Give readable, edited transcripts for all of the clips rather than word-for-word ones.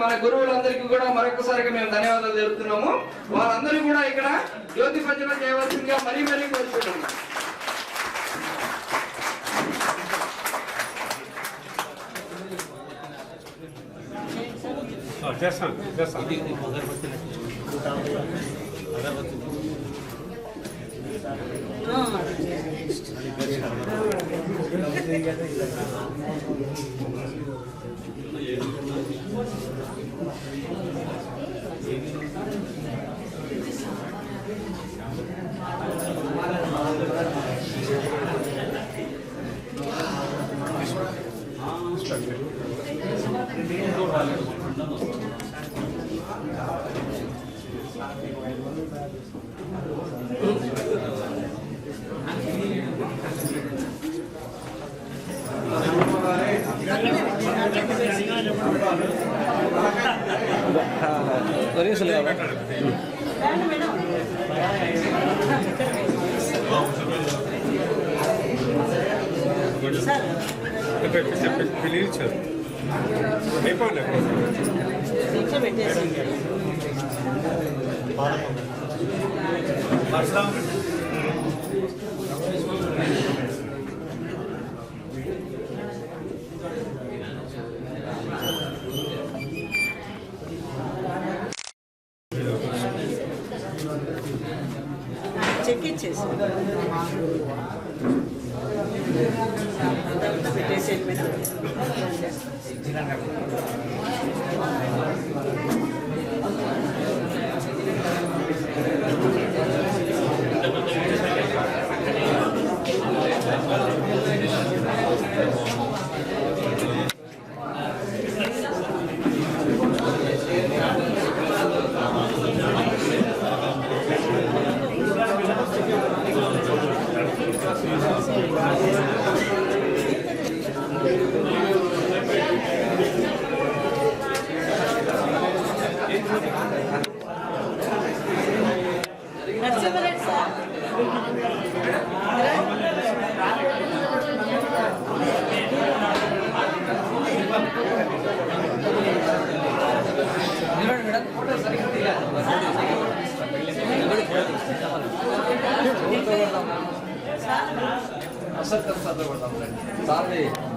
మన గురువులందరికీ కూడా మరొకసారిగా మేము ధన్యవాదాలు తెలుపుతున్నాము. వాళ్ళందరూ కూడా ఇక్కడ జ్యోతి ప్రజ్వలన చేయవలసిందిగా మరీ మరీ కోరుతున్నాము. చెక్ ఇచ్చేసి పెట్టేసి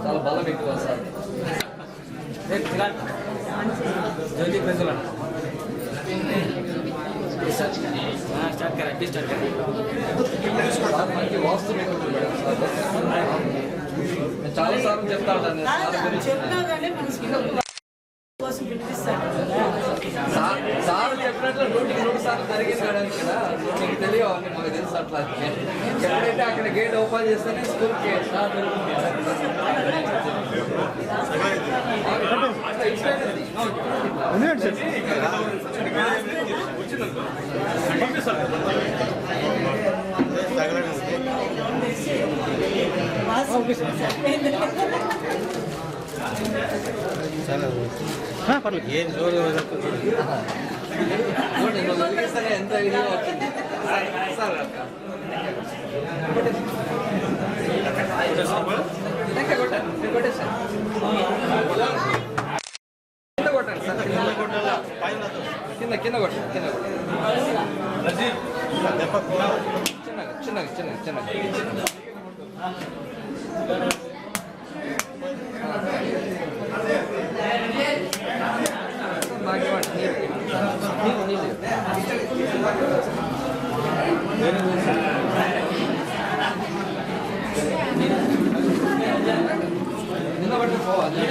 చాలా బలం ఎక్కువ సార్. జ్యోతి ప్రజ్వలన వాస్తు చాలా సార్లు చెప్తా ఉంటాను. సార్ చెప్పినట్లు 100 సార్లు జరిగింది కదా, మీకు తెలియవన్నీ మాకు తెలుసు. అట్లా ఎప్పుడైతే అక్కడ గేట్ ఓపెన్ చేస్తేనే స్కూల్కి స్టార్ట్ పర్లేదు. ఏం జోరు ఎంత విలువ వచ్చింది సార్. కొట్టండి సార్, కింద కొట్టండి సార్, కింద కింద కొట్టండి, కింద చిన్నగా చిన్నగా చిన్నగా నిలబడి పోవాలి.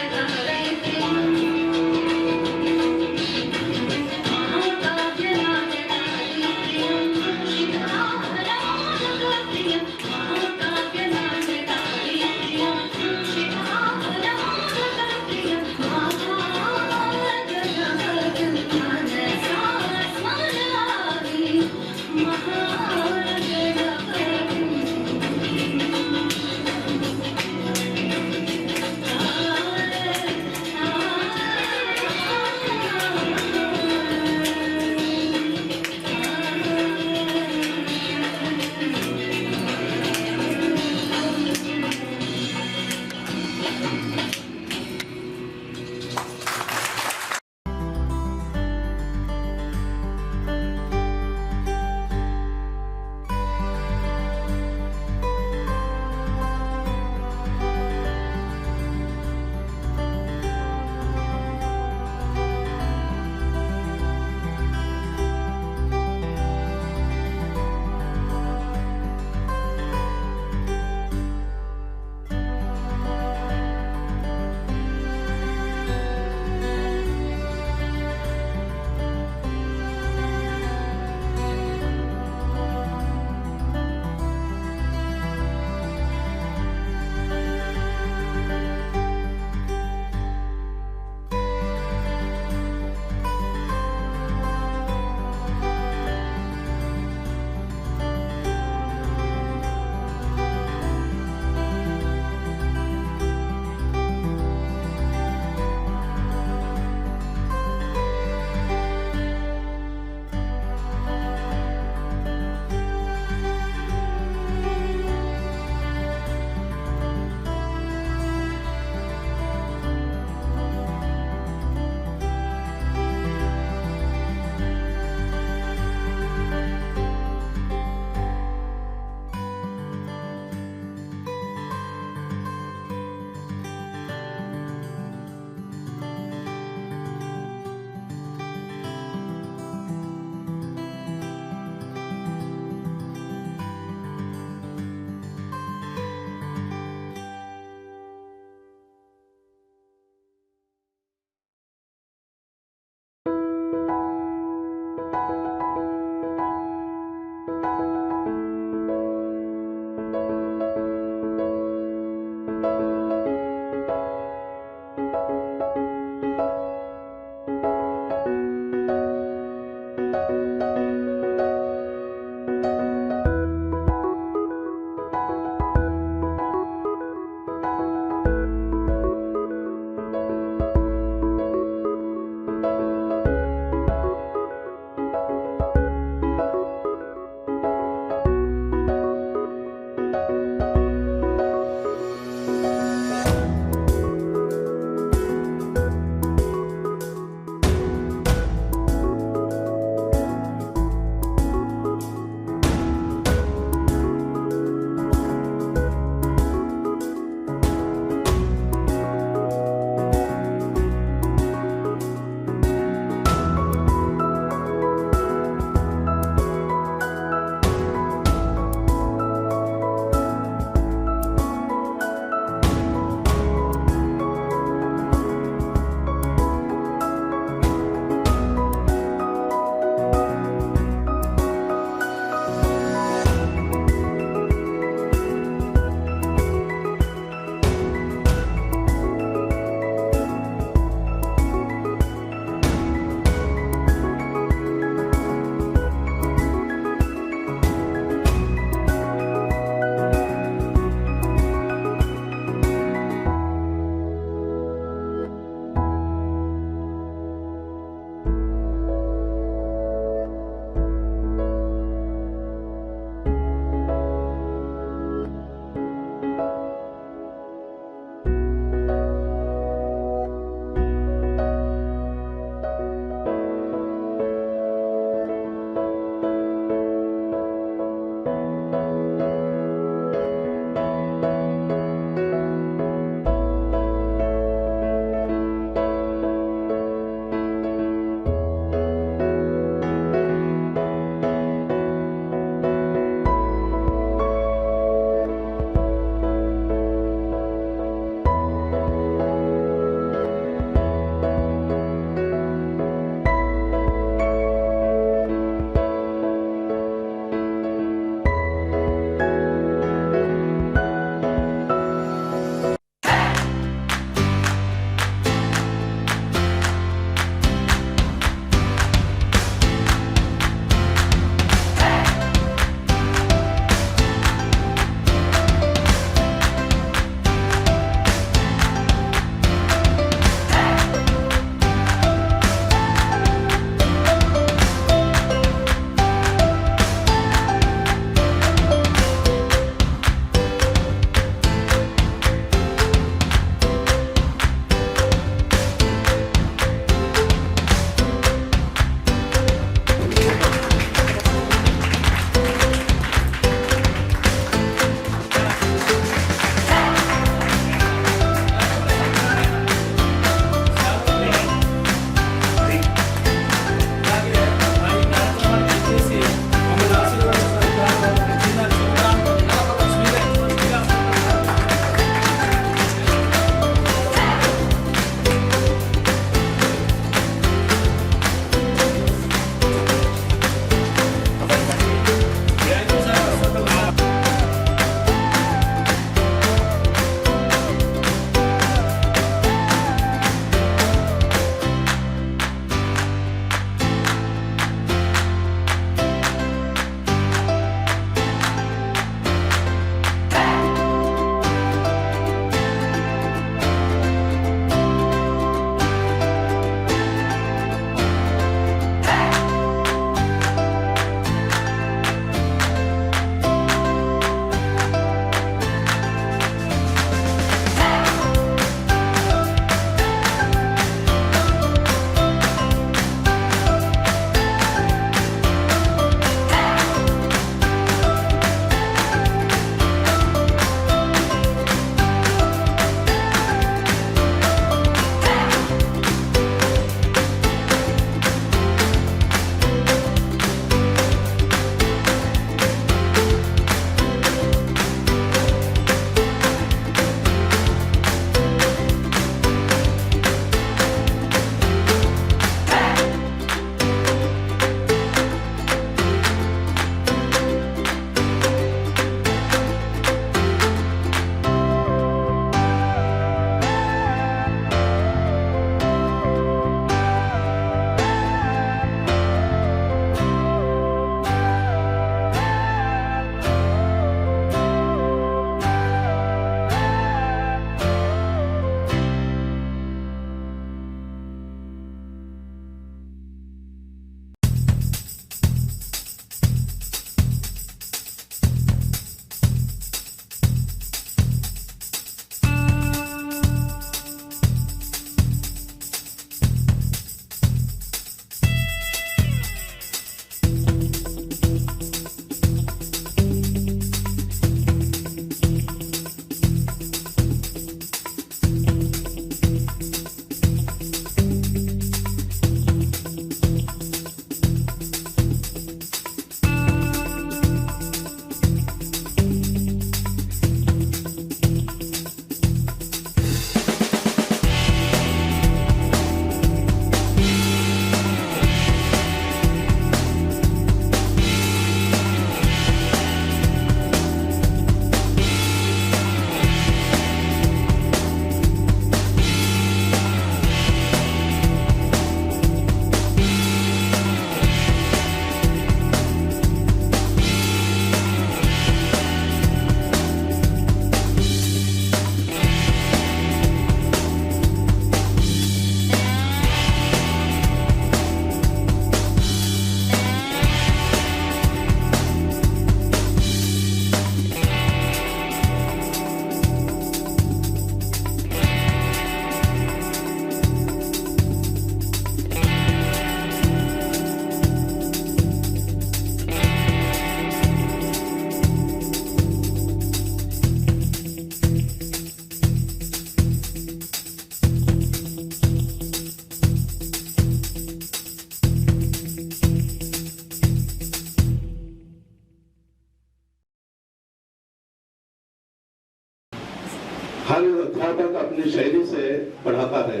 हर अध्यापक अपनी शैली से पढ़ाता है।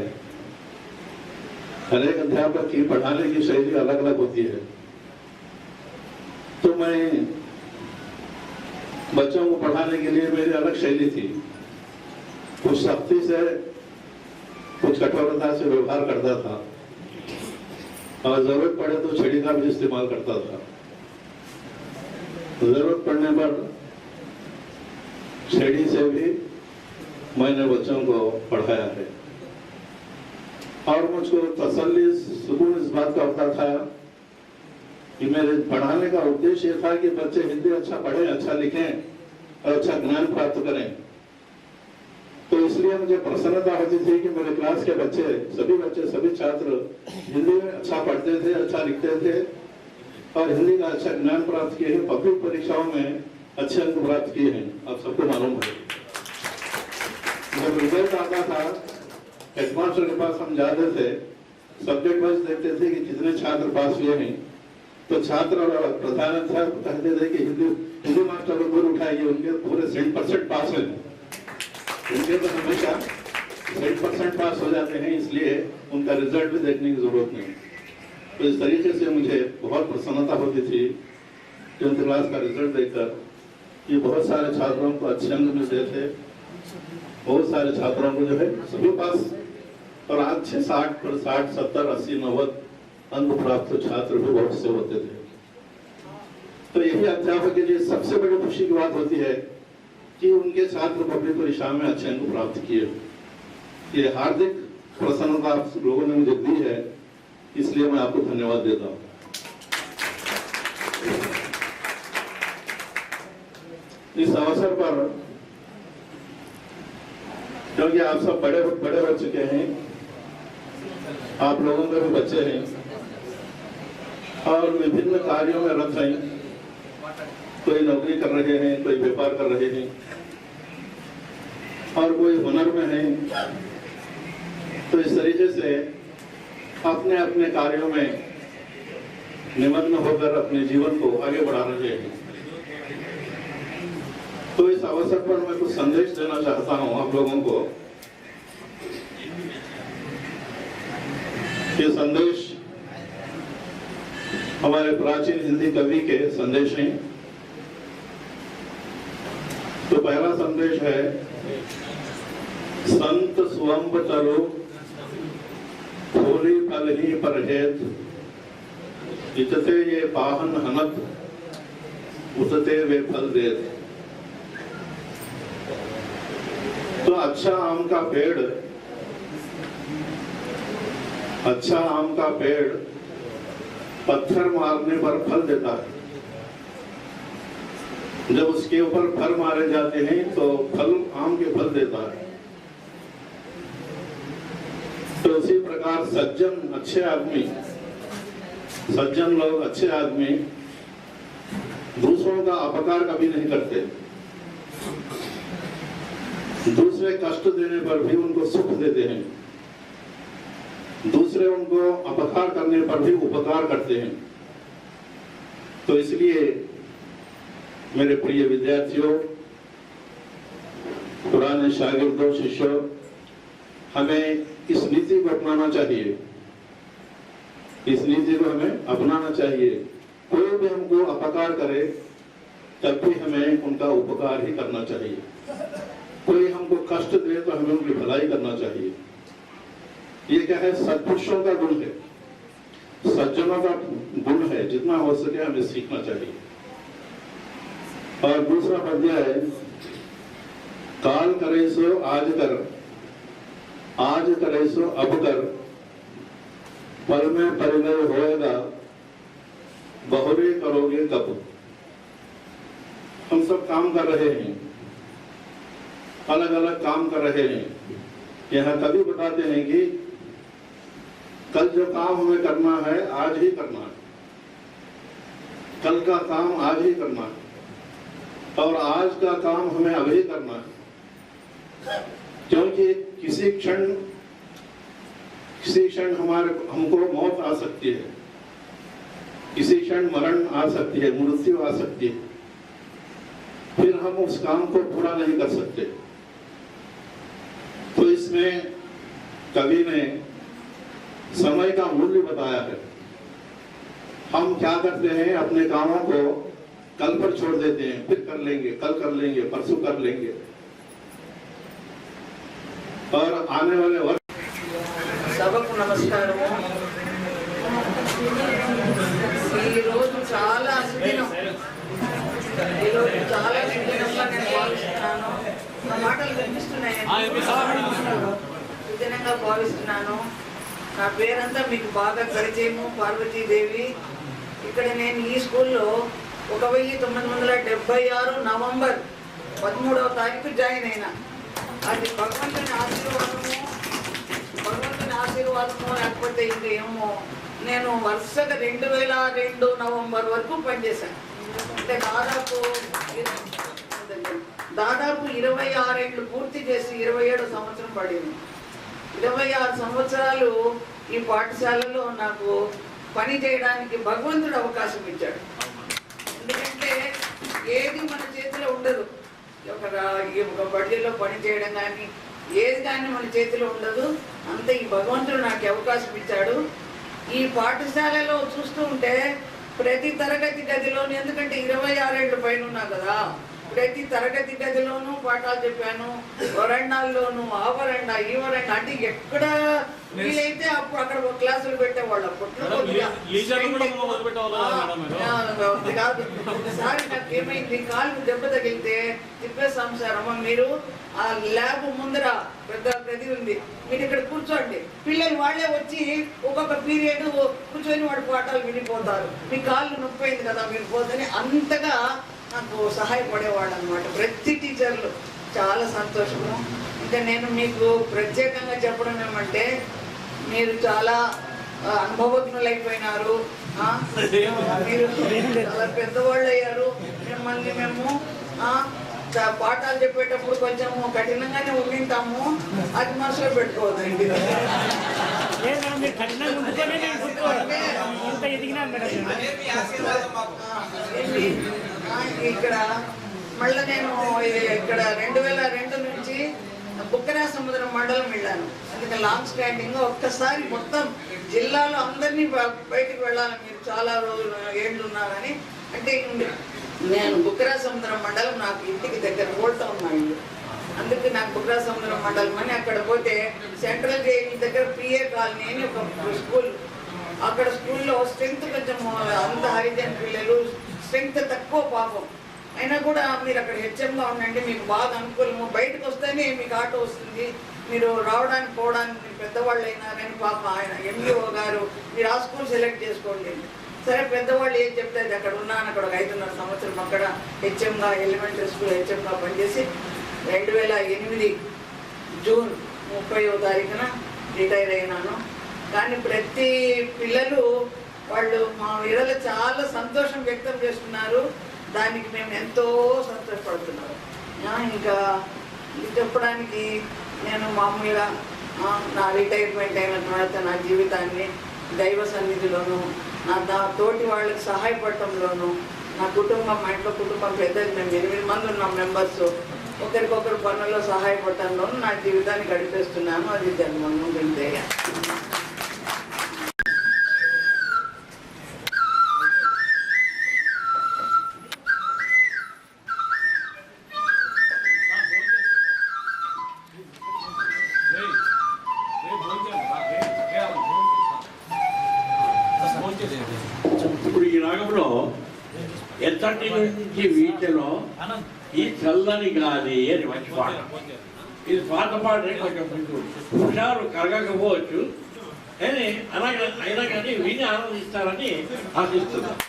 हर एक अध्यापक की पढ़ाने की शैली अलग अलग होती है। तो मैं बच्चों को पढ़ाने के लिए मेरी अलग शैली थी। कुछ सख्ती से, कुछ कठोरता से व्यवहार करता था और जरूरत पड़े तो छड़ी का भी इस्तेमाल करता था। जरूरत पड़ने पर छड़ी से भी मैंने बच्चों को पढ़ाया है। और मुझको तसल्ली, सुकून इस बात का होता था कि मेरे पढ़ाने का उद्देश्य ये था कि बच्चे हिंदी अच्छा पढ़ें, अच्छा लिखें और अच्छा ज्ञान प्राप्त करें। तो इसलिए मुझे प्रसन्नता होती थी कि मेरे क्लास के बच्चे, सभी छात्र हिंदी में अच्छा पढ़ते थे, अच्छा लिखते थे और हिंदी का अच्छा ज्ञान प्राप्त किए हैं। पब्लिक परीक्षाओं में अच्छे अंक प्राप्त किए हैं, आप सबको मालूम है। जब रिजल्ट आता था, हेडमास्टर के पास हम जाते थे, सब्जेक्ट वाइज देखते थे कि कितने छात्र पास हुए हैं। तो छात्र और प्रधानाध्यापक कहते थे कि हिंदी मास्टर को दूर उठाइए, उनके पूरे 100% पास है। उनके तो हमेशा 100% पास हो जाते हैं, इसलिए उनका रिजल्ट भी देखने की जरूरत नहीं। तो इस तरीके से मुझे बहुत प्रसन्नता होती थी 10th क्लास का रिजल्ट देखकर। ये बहुत सारे छात्रों को अच्छे अंक मिलते थे, बहुत सारे छात्रों को जो है सभी पास, और आज 60, 70, 80, 90 अंक प्राप्त छात्र भी बहुत से होते थे। तो यही अध्यापक के लिए सबसे बड़ी खुशी की बात होती है कि उनके छात्र पब्लिक परीक्षा में अच्छे अंक प्राप्त किए। ये हार्दिक प्रसन्नता आप लोगों ने मुझे दी है, इसलिए मैं आपको धन्यवाद देता हूं। इस अवसर पर, क्योंकि आप सब बड़े हो चुके हैं, आप लोगों के भी बच्चे हैं और विभिन्न कार्यों में रत हैं, कोई नौकरी कर रहे हैं, कोई व्यापार कर रहे हैं और कोई हुनर में है। तो इस तरीके से अपने अपने कार्यों में निमग्न होकर अपने जीवन को आगे बढ़ा रहे हैं। तो इस अवसर पर मैं कुछ संदेश देना चाहता हूं आप लोगों को। ये संदेश हमारे प्राचीन हिंदी कवि के संदेश हैं। तो पहला संदेश है, संत स्वंब तरो थोड़ी फल ही परहेत, इतते ये पाहन हनत, उतते वे फल देत। तो अच्छा आम का पेड़ पत्थर मारने पर फल देता है। जब उसके ऊपर फल मारे जाते हैं तो फल आम के फल देता है। तो उसी प्रकार सज्जन लोग, अच्छे आदमी दूसरों का अपकार कभी नहीं करते। दूसरे कष्ट देने पर भी उनको सुख देते हैं, दूसरे उनको अपकार करने पर भी उपकार करते हैं। तो इसलिए मेरे प्रिय विद्यार्थियों, पुराने शागिर्दों, शिष्यों, हमें इस नीति को अपनाना चाहिए। इस नीति को हमें अपनाना चाहिए। कोई भी हमको अपकार करे तब भी हमें उनका उपकार ही करना चाहिए। कोई हमको कष्ट दे तो हमें उनकी भलाई करना चाहिए। ये क्या है? सत्पुरुषों का गुण है, सज्जनों का गुण है। जितना हो सके हमें सीखना चाहिए। और दूसरा पद्य है, काल करे सो आज कर, आज करे सो अब कर, पल में परिणय होएगा, बहुरे करोगे कब। हम सब काम कर रहे हैं, अलग अलग काम कर रहे हैं। यहाँ कभी बताते हैं कि कल जो काम हमें करना है आज ही करना है, कल का काम आज ही करना है, और आज का काम हमें अभी करना है। क्योंकि किसी क्षण हमको मौत आ सकती है, किसी क्षण मरण आ सकती है, मृत्यु आ सकती है। फिर हम उस काम को पूरा नहीं कर सकते। जिसमें कवि ने समय का मूल्य बताया है। हम क्या करते हैं, अपने कामों को कल पर छोड़ देते हैं, फिर कर लेंगे, कल कर लेंगे, परसों कर लेंगे, और आने वाले वक्त సభకు నమస్కారము. ఈరోజు చాలా సుదినం, ఈరోజు చాలా సుదినంగా నేను భావిస్తున్నాను. నా మాటలు వినిపిస్తున్నాయండి. సుదినంగా భావిస్తున్నాను. నా పేరంతా మీకు బాగా పరిచయము, పార్వతీదేవి. ఇక్కడ నేను ఈ స్కూల్లో 1976 నవంబర్ 13వ తారీఖు జాయిన్ అయినా. అది భగవంతుని ఆశీర్వాదము లేకపోతే ఇంకేమో, నేను వరుసగా 2002 నవంబర్ వరకు పనిచేశాను. అంటే దాదాపు 26 ఏళ్ళు పూర్తి చేసి 27వ సంవత్సరం పడింది. 26 సంవత్సరాలు ఈ పాఠశాలలో నాకు పని చేయడానికి భగవంతుడు అవకాశం ఇచ్చాడు. ఎందుకంటే ఏది మన చేతిలో ఉండదు. ఒక బడిలో పని చేయడం కానీ ఏది కానీ మన చేతిలో ఉండదు. అంతే ఈ భగవంతుడు నాకు అవకాశం ఇచ్చాడు. ఈ పాఠశాలలో చూస్తూ ఉంటే ప్రతి తరగతి గదిలోను, ఎందుకంటే 26 ఏళ్ళ పైన ఉన్నా కదా, ప్రతి తరగతి గదిలోనూ పాఠాలు చెప్పాను. వరండాల్లోనూ, ఆ వరండా, ఈ వరండా, అంటే ఎక్కడ వీలైతే అప్పుడు అక్కడ క్లాసులు పెట్టేవాళ్ళు. అప్పట్లో కాదు. ఒకసారి నాకు ఏమైంది, కాలు దెబ్బ తగిలితే తిప్పేస్తాం సార్, అమ్మ మీరు ఆ ల్యాబ్ ముందర పెద్ద గది ఉంది, మీరు ఇక్కడ కూర్చోండి, పిల్లలు వాళ్ళే వచ్చి ఒక్కొక్క పీరియడ్ కూర్చొని వాడి పాఠాలు వినిపోతారు, మీ కాళ్ళు నొప్పి అయింది కదా మీరు పోతని అంతగా నాకు సహాయపడేవాడు అనమాట. ప్రతి టీచర్లు చాలా సంతోషము. ఇంకా నేను మీకు ప్రత్యేకంగా చెప్పడం ఏమంటే, మీరు చాలా అనుభవజ్ఞులైపోయినారు, మీరు చాలా పెద్దవాళ్ళు అయ్యారు. మిమ్మల్ని మేము పాఠాలు చెప్పేటప్పుడు కొంచెం కఠినంగానే ఉండింటాము, అది మనసులో పెట్టుకోవద్దండి. ఇక్కడ మళ్ళీ నేను ఇక్కడ 2002 నుంచి బుక్కరా సముద్రం మండలం వెళ్ళాను. అందుకని లాంగ్ స్టాండింగ్ ఒక్కసారి మొత్తం జిల్లాలో అందరినీ బయటికి వెళ్ళాలి, మీరు చాలా రోజులు ఏళ్ళు ఉన్నారని. అంటే నేను బుక్కరా సముద్రం మండలం నాకు ఇంటికి దగ్గర ఓల్డ్ టౌన్ మా ఇల్లు, అందుకే నాకు బుక్కరా సముద్రం మండలం అని. అక్కడ పోతే సెంట్రల్ జైలు దగ్గర పిఏ కాలనీ అని ఒక స్కూల్, అక్కడ స్కూల్లో స్ట్రెంగ్త్ కొంచెం అంత హరిజన్ పిల్లలు, స్ట్రెంగ్త్ తక్కువ పాపం, అయినా కూడా మీరు అక్కడ హెచ్ఎంగా ఉండండి, మీకు బాగా అనుకూలము, బయటకు వస్తేనే మీకు ఆటో వస్తుంది, మీరు రావడానికి పోవడానికి పెద్దవాళ్ళు అయినారని పాప ఆయన ఎంఈఓ గారు మీరు ఆ స్కూల్ సెలెక్ట్ చేసుకోండి. సరే పెద్దవాళ్ళు ఏం చెప్తే అక్కడ ఉన్నాను. అక్కడ ఒక 5.5 సంవత్సరం అక్కడ హెచ్ఎంగా, ఎలిమెంటరీ స్కూల్ హెచ్ఎంగా పనిచేసి 2008 జూన్ 30వ తారీఖున రిటైర్ అయినాను. కానీ ప్రతి పిల్లలు వాళ్ళు మా వీళ్ళలో చాలా సంతోషం వ్యక్తం చేస్తున్నారు, దానికి మేము ఎంతో సంతోషపడుతున్నాము. ఇంకా ఇది చెప్పడానికి నేను మామూలుగా నా రిటైర్మెంట్ అయిన తర్వాత నా జీవితాన్ని దైవ సన్నిధిలోనూ, నా తోటి వాళ్ళకి సహాయపడటంలోనూ, నా కుటుంబం, మా ఇంట్లో కుటుంబం పెద్దది, మేము 8 మంది ఉన్నాం మెంబర్స్, ఒకరికొకరు పనుల్లో సహాయపడటంలోనూ నా జీవితాన్ని గడిపేస్తున్నాను. అది జన్మను వింతయ్య. ఇప్పుడు ఈ రాగంలో ఎత్తటి నుంచి వీటిలో ఈ చల్లని గాలి అని మంచి పాట. ఇది పాత పాటే కొంచెం హుషారు కలగకపోవచ్చు, కానీ అయినా కానీ విని ఆనందిస్తారని ఆశిస్తున్నాను.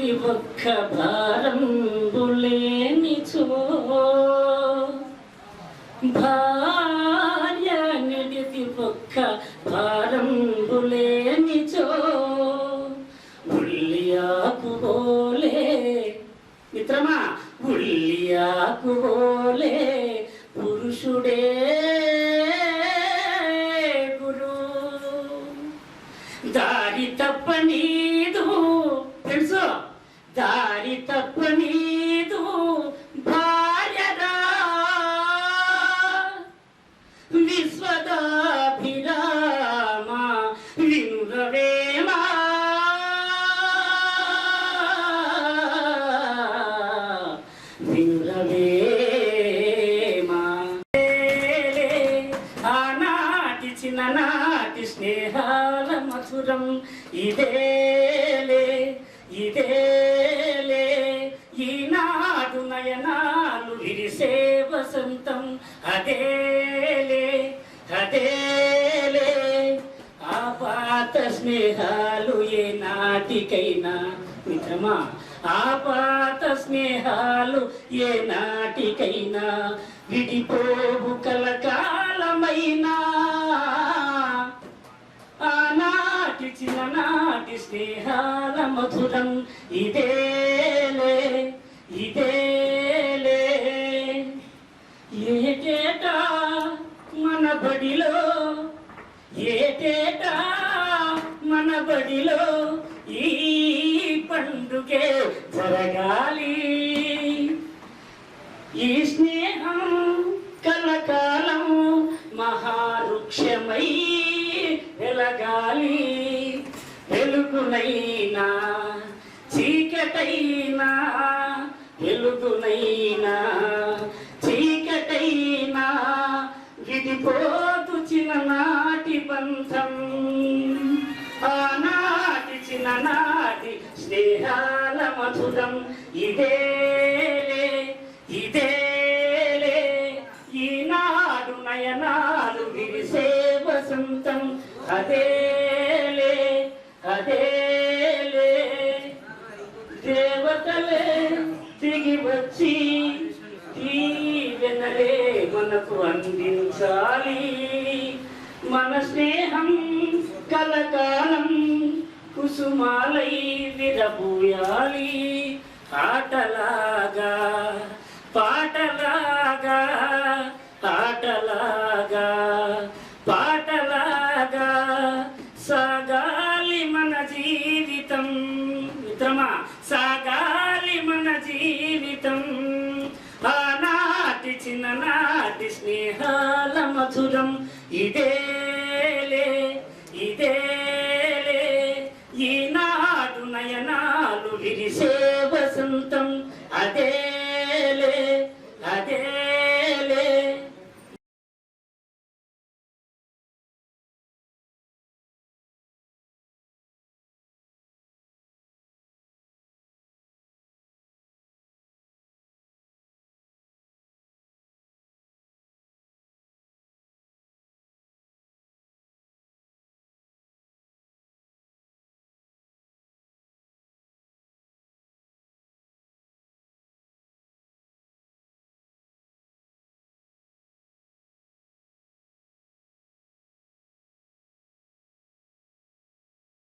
నిడిది ఒక్క భారంబులేనిచో భార్య నిడిది ఒక్క భారంబులేనిచో ఉల్లియాకు బోలే మిత్రమా ఉల్లియాకు బోలే పురుషుడే గురు దారి తప్పనీదు తెలుసు దారి తప్పనీదు భార్యరా విశ్వదాభిరామ వినురవేమా వినురవేమా ఆనాటి చిన్ననాటి స్నేహాల మధురం ఇదేలే ఇదేలే ఈనాడు నయనాలు విరిసే వసంతం అదేలే అదేలే ఆ పాత స్నేహాలు ఏ నాటికైనా మిత్రమా ఆ పాత స్నేహాలు ఏ నాటికైనా విడిపోవు కలకాలమైనా ఆనాటి చిన్ననాటి స్నేహాల మధురం ఇదేలే ఇదేలే ఏటేటా మన బడిలో ఏటేటా మన బడిలో ఈ పండుగే జరగాలి ఈ స్నేహం కలకాలం మహావృక్షమై వెలగాలి వెలుగునైనా చీకటైనా వెలుగునైనా చీకటైనా విడిపోదు చిన్ననాటి బంధం ఆనాటి చిన్ననాటి స్నేహాల మధురం ఇదేలే ఇదేలే ఈనాడు నయనాలు విరిసే వసంతం అదేలే అదేలే దేవతలే దిగి వచ్చి దీవెనలే మనకు అందించాలి మన స్నేహం కలకాలం కుసుమాలై విరబూయాలి ఆటలాగా పాటలాగా ఆటలాగా పాటలాగా సాగాలి మన జీవితం మిత్రమా సాగాలి మన జీవితం ఆనాటి చిన్ననాటి స్నేహాల మధురం ఇదేలే ఇదేలే ఈనాడు నయనాలు విరిసే వసంతం అదే